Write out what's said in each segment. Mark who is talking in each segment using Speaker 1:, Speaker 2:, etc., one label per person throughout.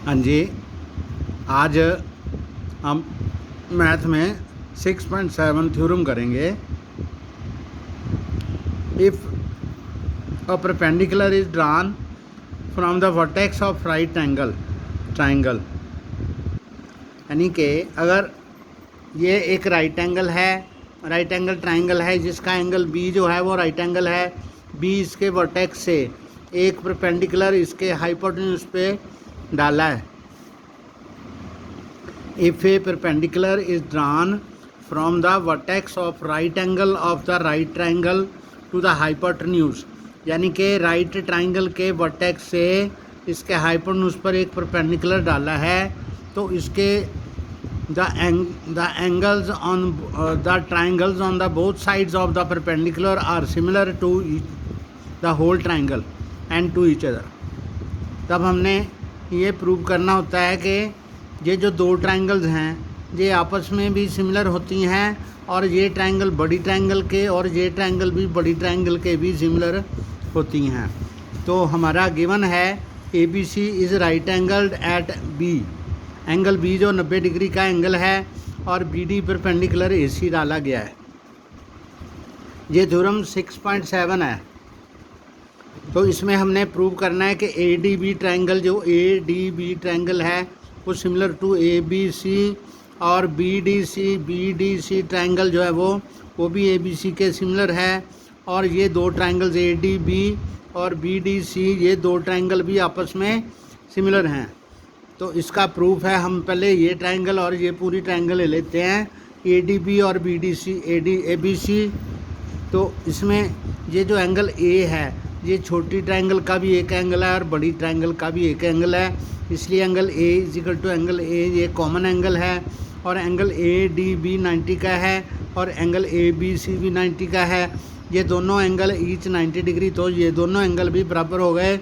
Speaker 1: हाँ जी, आज हम मैथ में 6.7 थ्योरम करेंगे। If a perpendicular is drawn from the vertex of right triangle, यानी कि अगर ये एक राइट एंगल ट्राइंगल है जिसका एंगल बी जो है वो राइट एंगल है, बी इसके वर्टेक्स से एक परपेंडिकुलर इसके हाइपोटेन्यूज पे डाला है। If a perpendicular is drawn from the vertex of right angle of the right triangle to the hypotenuse, यानी कि राइट ट्राइंगल के वर्टेक्स से इसके हाइपोटेन्यूज पर एक परपेंडिकुलर डाला है, तो इसके the angles on the triangles on the both sides of the perpendicular are similar to the whole triangle and to each other। तब हमने ये प्रूव करना होता है कि ये जो दो ट्रायंगल्स हैं ये आपस में भी सिमिलर होती हैं, और ये ट्रायंगल बड़ी ट्रायंगल के और ये ट्रायंगल भी बड़ी ट्रायंगल के भी सिमिलर होती हैं। तो हमारा गिवन है A B C is right angled at B, angle B जो 90 डिग्री का एंगल है और B D perpendicular A C डाला गया है। ये थ्योरम 6.7 है। तो इसमें हमने प्रूव करना है कि ए डी बी ट्रायंगल जो ए डी बी ट्रायंगल है वो similar to A B C, और बी डी सी ट्रायंगल जो है वो भी ए बी सी के सिमिलर है। और ये दो ट्रायंगल्स ए डी बी और बी डी सी ये दो ट्रायंगल भी आपस में सिमिलर हैं। तो इसका प्रूफ है, हम पहले ये ट्रायंगल और ये पूरी ट्रायंगल ले लेते हैं, ए डी बी और B D C A B C. तो इसमें ये जो एंगल ए है ये छोटी ट्रायंगल का भी एक एंगल है और बड़ी ट्रायंगल का भी एक एंगल है, इसलिए angle A is equal to angle A ये कॉमन एंगल है। और एंगल ए डी बी 90 का है और एंगल ए बी सी भी 90 का है। ये दोनों एंगल ईच 90 डिग्री, तो ये दोनों एंगल भी बराबर हो गए।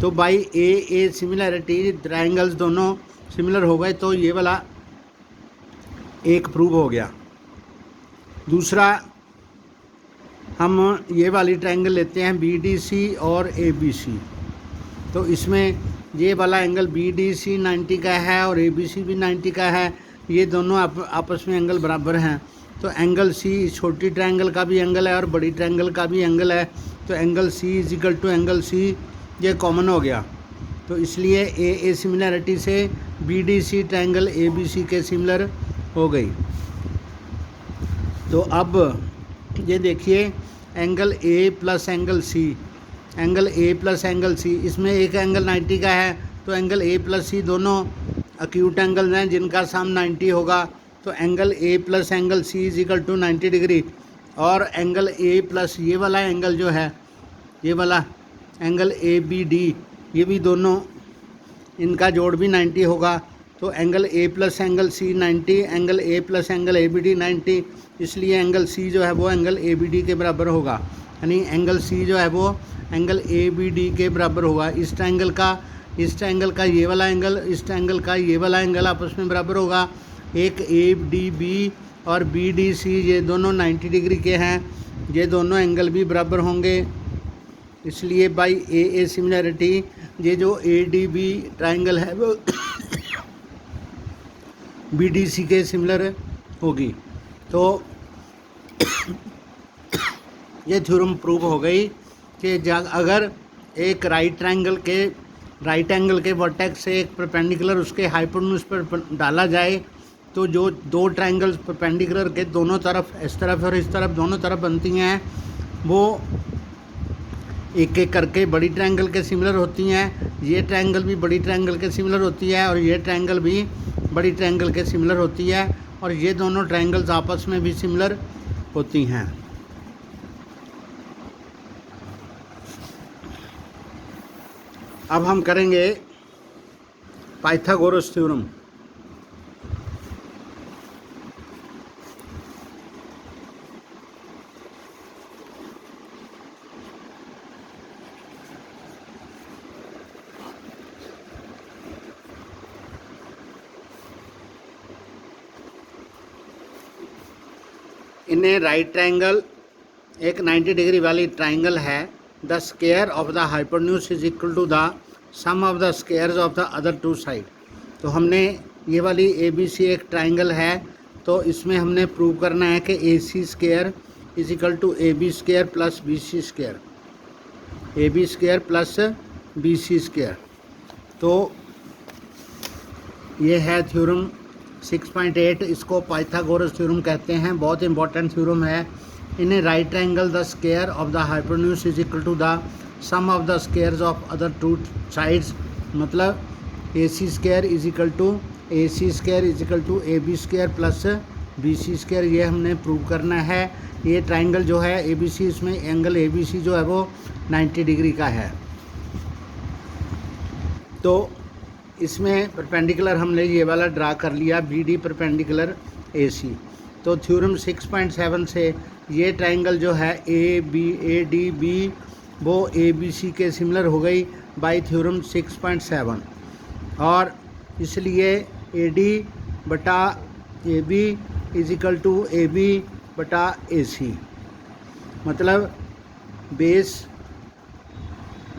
Speaker 1: तो बाई ए सिमिलरिटी ट्रायंगल्स दोनों सिमिलर हो गए, तो ये वाला एक प्रूव हो गया। दूसरा हम ये वाली ट्रायंगल लेते हैं बी डी सी और ए बी सी। तो इसमें ये वाला एंगल बी डी सी 90 का है और ए बी सी भी 90 का है, ये दोनों आपस में एंगल बराबर हैं। तो एंगल सी छोटी ट्रायंगल का भी एंगल है और बड़ी ट्रायंगल का भी एंगल है, तो angle C is equal to angle C ये कॉमन हो गया। तो इसलिए ए सिमिलरिटी से B D C triangle A B C के सिमिलर हो गई। तो अब ये देखिए angle A plus angle C, इसमें एक एंगल 90 का है, तो एंगल ए प्लस सी दोनों अक्यूट एंगल हैं जिनका सम 90 होगा। तो angle A plus angle C is equal to 90 degree, और एंगल ए प्लस ये वाला एंगल जो है ये वाला एंगल ए बी डी ये भी दोनों इनका जोड़ भी 90 होगा। तो angle A plus angle C 90, angle A plus angle A B D 90, इसलिए एंगल सी जो है वो एंगल ए बी डी के बराबर होगा, यानी एंगल सी जो है वो एंगल ए बी डी के बराबर होगा। इस ट्रायंगल का ये वाला एंगल, इस ट्रायंगल का ये वाला एंगल आपस में बराबर होगा। एक ए डी बी और बी डी सी ये दोनों 90 डिग्री के हैं, ये दोनों एंगल भी बराबर होंगे। इसलिए बाई ए सिमिलरिटी ये जो ए डी बी ट्रायंगल है वो बी डी सी के सिमिलर होगी। तो ये थ्योरम प्रूव हो गई कि अगर एक राइट एंगल के वर्टेक्स से एक परपेंडिकुलर उसके हाइपोटेन्यूज पर डाला जाए, तो जो दो ट्रायंगल्स परपेंडिकुलर के दोनों तरफ इस तरफ और इस तरफ दोनों तरफ बनती हैं वो एक एक करके बड़ी ट्रायंगल के सिमिलर होती हैं। ये ट्रायंगल भी बड़ी ट्रायंगल के सिमिलर होती है और ये ट्रायंगल भी बड़ी ट्रायंगल के सिमिलर होती है, और ये दोनों ट्रायंगल्स आपस में भी सिमिलर होती हैं। अब हम करेंगे पाइथागोरस थ्योरम। इन्हें राइट ट्रायंगल एक 90 डिग्री वाली ट्रायंगल है, the square of the hypotenuse is equal to the sum of the squares of the other two side. तो हमने ये वाली ए बी सी एक ट्राइंगल है, तो इसमें हमने प्रूव करना है कि A C square is equal to A B square plus B C square, A B square plus B C square. तो ये है थ्योरम 6.8, इसको पाइथागोरस थ्योरम कहते हैं, बहुत इंपॉर्टेंट थ्योरम है। In a right angle the square of the hypotenuse is equal to the sum of the squares of other two sides, मतलब A C square is equal to A C square is equal to A B square plus B C square, ये हमने prove करना है। ये triangle जो है A B सी, इसमें angle A B सी जो है वो 90 डिग्री का है। तो इसमें परपेंडिकुलर हमने ये वाला ड्रा कर लिया, B D perpendicular A C. तो थ्योरम 6.7 से ये ट्राइंगल जो है ए डी बी वो ए बी सी के सिमिलर हो गई बाय थ्योरम 6.7, और इसलिए ए डी बटा A B is equal to A B बटा ए सी, मतलब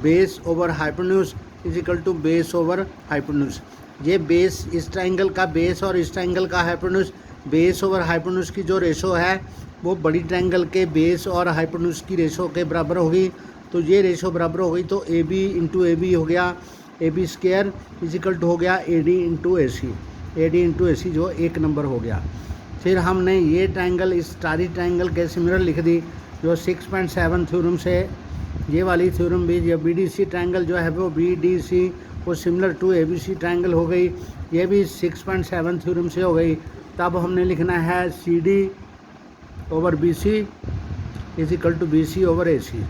Speaker 1: base over hypotenuse is equal to base over hypotenuse. ये बेस, इस ट्राइंगल का बेस और इस ट्राइंगल का हाइपोटेन्यूज, बेस ओवर हाइपोटेन्यूज की जो रेशो है वो बड़ी ट्राइंगल के बेस और हाइपोटेन्यूज की रेशो के बराबर होगी। तो ये रेशो बराबर हो गई, तो A B into A B हो गया A B square is equal to हो गया A D into A C, A D into A C जो 1 नंबर हो गया। फिर हमने ये ट्राइंगल इस सारी ट्राइंगल के सिमिलर लिख दी जो 6.7 थ्योरम से, ये वाली थ्योरम भी, ये बी डी सी ट्राइंगल जो है वो बी डी सी वो similar to A B C triangle हो गई, ये भी 6.7 थ्योरम से हो गई। तब हमने लिखना है C D over B C is equal to B C over A C,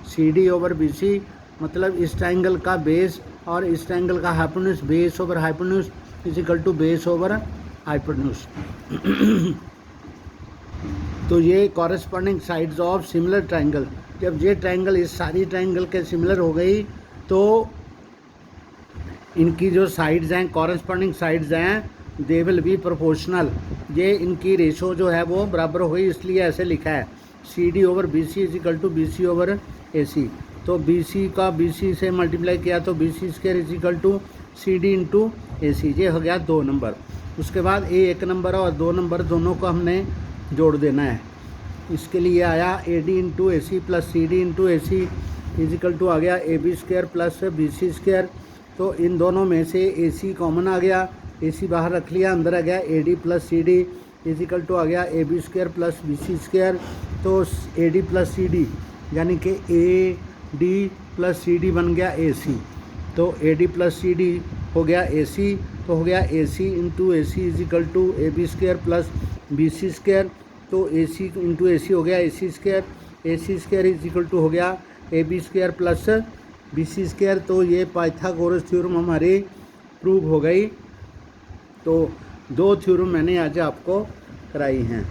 Speaker 1: C D over B C, मतलब इस ट्राइंगल का बेस और इस ट्राइंगल का hypotenuse, base over hypotenuse is equal to base over hypotenuse. तो ये corresponding sides of similar triangle, जब ये ट्राइंगल इस सारी ट्राइंगल के सिमिलर हो गई तो इनकी जो साइड्स हैं, कॉरेस्पॉन्डिंग साइड्स हैं, दे विल बी प्रोपोर्शनल, ये इनकी रेशो जो है वो बराबर हो गई, इसलिए ऐसे लिखा है C D over B C is equal to B C over A C. तो बी सी का बी सी से मल्टीप्लाई किया तो B C square is equal to C D into A C, ये हो गया 2 नंबर। उसके बाद ए 1 नंबर और 2 नंबर दोनों को हमने जोड़ देना है। इसके लिए आया A D into A C plus C D into A C is equal to आ गया A B square plus B C square. तो इन दोनों में से ए सी कॉमन आ गया, ए सी बाहर रख लिया, अंदर आ गया A D plus C D is equal to आ गया A B square plus B C square. तो A D plus C D यानी कि A D plus C D बन गया ए सी, तो A D plus C D हो गया ए सी, तो हो गया A C into A C is equal to A B square plus B C square. तो A C into A C हो गया A C square is equal to हो गया A B square plus B C square. तो ये Pythagoras theorem हमारी prove हो गई। तो 2 थ्योरम मैंने आज आपको कराई हैं।